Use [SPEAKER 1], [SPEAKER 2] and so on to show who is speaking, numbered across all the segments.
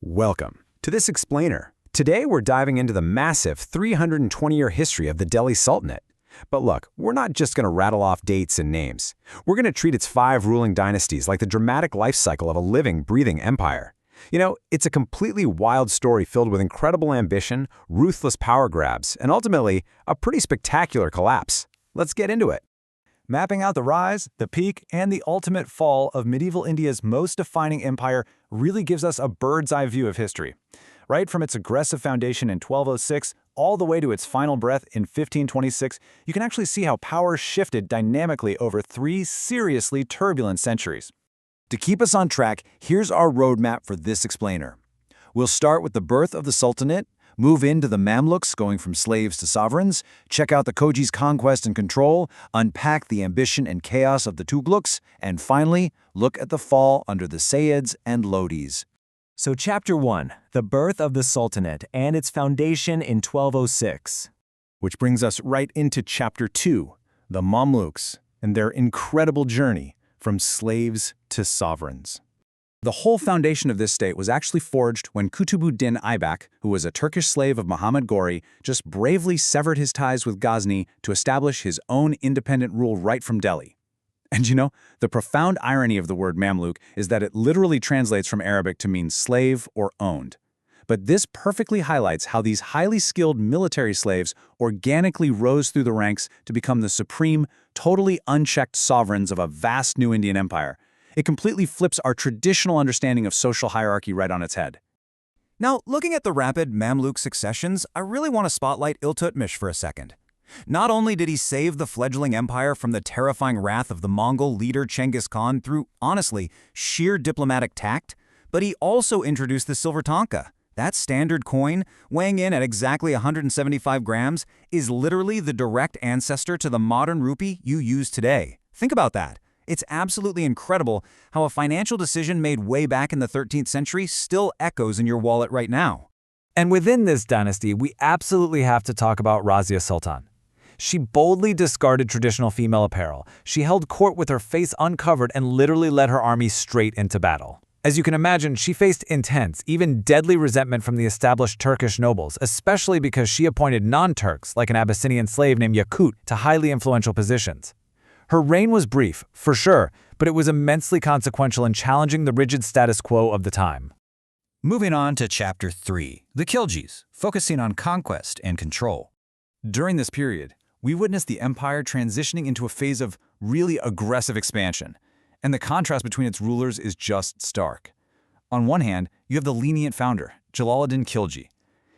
[SPEAKER 1] Welcome to this explainer. Today we're diving into the massive 320-year history of the Delhi Sultanate. But look, we're not just going to rattle off dates and names. We're going to treat its 5 ruling dynasties like the dramatic life cycle of a living, breathing empire. You know, it's a completely wild story filled with incredible ambition, ruthless power grabs, and ultimately, a pretty spectacular collapse. Let's get into it.
[SPEAKER 2] Mapping out the rise, the peak, and the ultimate fall of medieval India's most defining empire really gives us a bird's-eye view of history. Right from its aggressive foundation in 1206 all the way to its final breath in 1526, you can actually see how power shifted dynamically over 3 seriously turbulent centuries.
[SPEAKER 3] To keep us on track, here's our roadmap for this explainer. We'll start with the birth of the Sultanate, move into the Mamluks going from slaves to sovereigns, check out the Khoji's conquest and control, unpack the ambition and chaos of the Tughlaqs, and finally, look at the fall under the Sayyids and Lodis.
[SPEAKER 2] So Chapter 1, the birth of the Sultanate and its foundation in 1206.
[SPEAKER 1] Which brings us right into Chapter 2, the Mamluks and their incredible journey from slaves to sovereigns. The whole foundation of this state was actually forged when Qutb-ud-din Aibak, who was a Turkish slave of Muhammad Ghori, just bravely severed his ties with Ghazni to establish his own independent rule right from Delhi. And you know, the profound irony of the word Mamluk is that it literally translates from Arabic to mean slave or owned. But this perfectly highlights how these highly skilled military slaves organically rose through the ranks to become the supreme, totally unchecked sovereigns of a vast new Indian empire. It completely flips our traditional understanding of social hierarchy right on its head.
[SPEAKER 3] Now, looking at the rapid Mamluk successions, I really want to spotlight Iltutmish for a second. Not only did he save the fledgling empire from the terrifying wrath of the Mongol leader Genghis Khan through, honestly, sheer diplomatic tact, but he also introduced the silver tanka. That standard coin, weighing in at exactly 175 grams, is literally the direct ancestor to the modern rupee you use today. Think about that. It's absolutely incredible how a financial decision made way back in the 13th century still echoes in your wallet right now.
[SPEAKER 2] And within this dynasty, we absolutely have to talk about Razia Sultan. She boldly discarded traditional female apparel. She held court with her face uncovered and literally led her army straight into battle. As you can imagine, she faced intense, even deadly resentment from the established Turkish nobles, especially because she appointed non-Turks, like an Abyssinian slave named Yakut, to highly influential positions. Her reign was brief, for sure, but it was immensely consequential in challenging the rigid status quo of the time.
[SPEAKER 3] Moving on to Chapter 3, the Khiljis, focusing on conquest and control.
[SPEAKER 1] During this period, we witnessed the empire transitioning into a phase of really aggressive expansion, and the contrast between its rulers is just stark. On one hand, you have the lenient founder, Alauddin Khilji.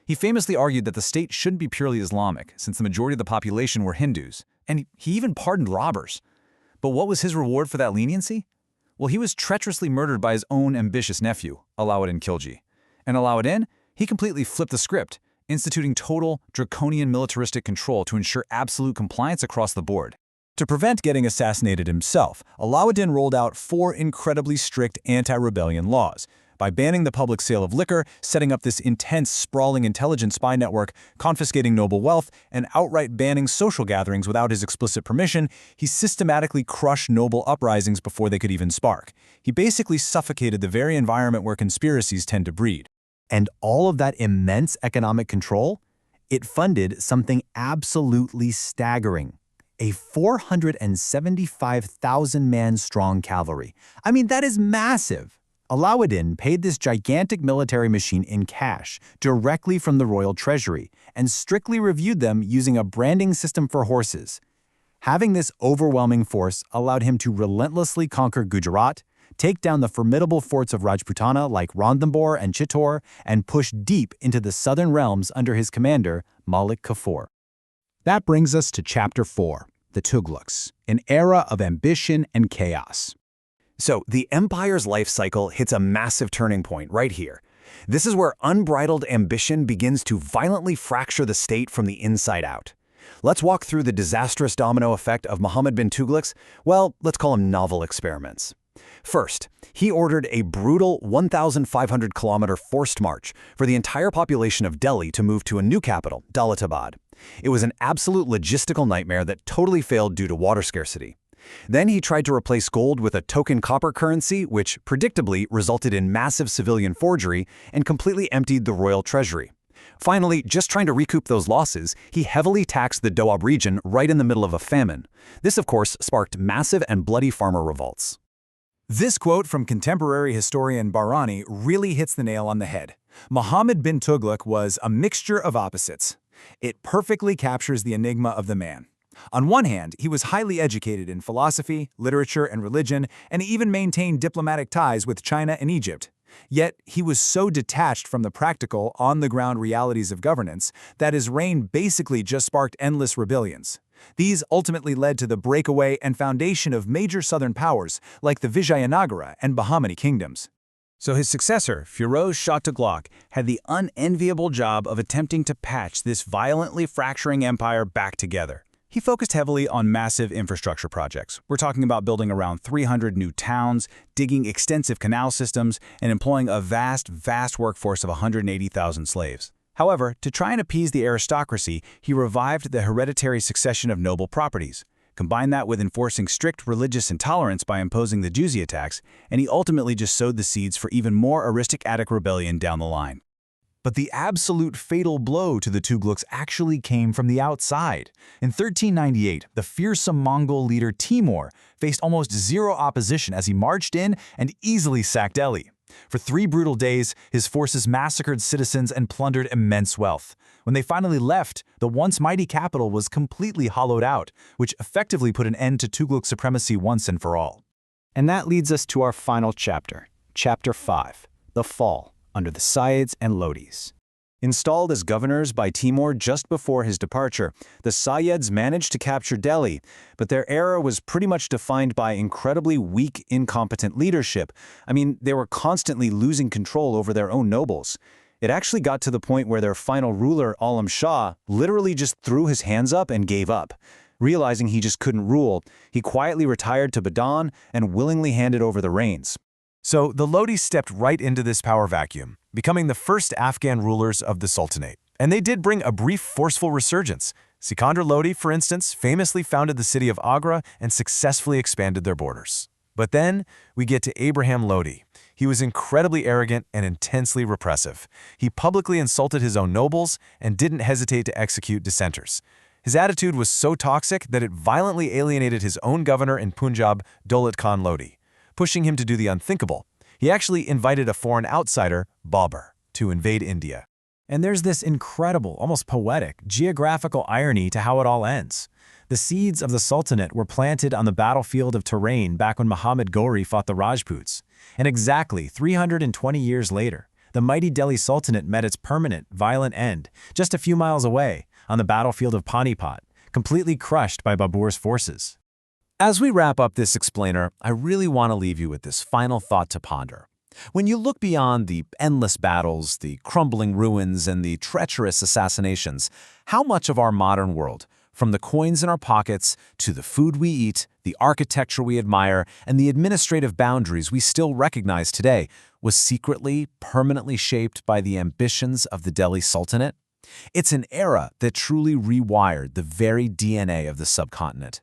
[SPEAKER 1] He famously argued that the state shouldn't be purely Islamic, since the majority of the population were Hindus, and he even pardoned robbers. But what was his reward for that leniency? Well, he was treacherously murdered by his own ambitious nephew, Alauddin Khilji. And Alauddin, he completely flipped the script, instituting total, draconian militaristic control to ensure absolute compliance across the board. To prevent getting assassinated himself, Alauddin rolled out 4 incredibly strict anti-rebellion laws. By banning the public sale of liquor, setting up this intense, sprawling intelligence spy network, confiscating noble wealth, and outright banning social gatherings without his explicit permission, he systematically crushed noble uprisings before they could even spark. He basically suffocated the very environment where conspiracies tend to breed.
[SPEAKER 4] And all of that immense economic control, it funded something absolutely staggering. A 475,000-man strong cavalry. I mean, that is massive. Alauddin paid this gigantic military machine in cash, directly from the royal treasury, and strictly reviewed them using a branding system for horses. Having this overwhelming force allowed him to relentlessly conquer Gujarat, take down the formidable forts of Rajputana like Ranthambore and Chittor, and push deep into the southern realms under his commander, Malik Kafur.
[SPEAKER 1] That brings us to Chapter 4, the Tughlaqs, an era of ambition and chaos.
[SPEAKER 3] So, the empire's life cycle hits a massive turning point right here. This is where unbridled ambition begins to violently fracture the state from the inside out. Let's walk through the disastrous domino effect of Muhammad bin Tughlaq's, well, let's call them novel experiments. First, he ordered a brutal 1,500-kilometer forced march for the entire population of Delhi to move to a new capital, Daulatabad. It was an absolute logistical nightmare that totally failed due to water scarcity.
[SPEAKER 1] Then he tried to replace gold with a token copper currency, which predictably resulted in massive civilian forgery and completely emptied the royal treasury. Finally, just trying to recoup those losses, he heavily taxed the Doab region right in the middle of a famine. This, of course, sparked massive and bloody farmer revolts.
[SPEAKER 3] This quote from contemporary historian Barani really hits the nail on the head. Muhammad bin Tughlaq was a mixture of opposites. It perfectly captures the enigma of the man. On one hand, he was highly educated in philosophy, literature, and religion, and even maintained diplomatic ties with China and Egypt. Yet, he was so detached from the practical, on-the-ground realities of governance that his reign basically just sparked endless rebellions. These ultimately led to the breakaway and foundation of major southern powers like the Vijayanagara and Bahmani kingdoms.
[SPEAKER 1] So his successor, Firoz Shah Tughlaq, had the unenviable job of attempting to patch this violently fracturing empire back together. He focused heavily on massive infrastructure projects. We're talking about building around 300 new towns, digging extensive canal systems, and employing a vast workforce of 180,000 slaves. However, to try and appease the aristocracy, he revived the hereditary succession of noble properties. Combine that with enforcing strict religious intolerance by imposing the jizya tax, and he ultimately just sowed the seeds for even more aristocratic rebellion down the line.
[SPEAKER 4] But the absolute fatal blow to the Tughlaqs actually came from the outside. In 1398, the fearsome Mongol leader Timur faced almost zero opposition as he marched in and easily sacked Delhi. For 3 brutal days, his forces massacred citizens and plundered immense wealth. When they finally left, the once mighty capital was completely hollowed out, which effectively put an end to Tughlaq supremacy once and for all.
[SPEAKER 5] And that leads us to our final chapter, Chapter 5, The Fall, under the Sayyids and Lodis.
[SPEAKER 1] Installed as governors by Timur just before his departure, the Sayyids managed to capture Delhi, but their era was pretty much defined by incredibly weak, incompetent leadership. I mean, they were constantly losing control over their own nobles. It actually got to the point where their final ruler, Alam Shah, literally just threw his hands up and gave up. Realizing he just couldn't rule, he quietly retired to Balban and willingly handed over the reins.
[SPEAKER 2] So the Lodis stepped right into this power vacuum, becoming the first Afghan rulers of the Sultanate. And they did bring a brief, forceful resurgence. Sikandar Lodi, for instance, famously founded the city of Agra and successfully expanded their borders. But then we get to Ibrahim Lodi. He was incredibly arrogant and intensely repressive. He publicly insulted his own nobles and didn't hesitate to execute dissenters. His attitude was so toxic that it violently alienated his own governor in Punjab, Daulat Khan Lodi, pushing him to do the unthinkable. He actually invited a foreign outsider, Babur, to invade India.
[SPEAKER 4] And there's this incredible, almost poetic, geographical irony to how it all ends. The seeds of the Sultanate were planted on the battlefield of Tehran back when Muhammad Ghori fought the Rajputs. And exactly 320 years later, the mighty Delhi Sultanate met its permanent, violent end, just a few miles away, on the battlefield of Panipat, completely crushed by Babur's forces.
[SPEAKER 2] As we wrap up this explainer, I really want to leave you with this final thought to ponder. When you look beyond the endless battles, the crumbling ruins, and the treacherous assassinations, how much of our modern world, from the coins in our pockets to the food we eat, the architecture we admire, and the administrative boundaries we still recognize today, was secretly, permanently shaped by the ambitions of the Delhi Sultanate? It's an era that truly rewired the very DNA of the subcontinent.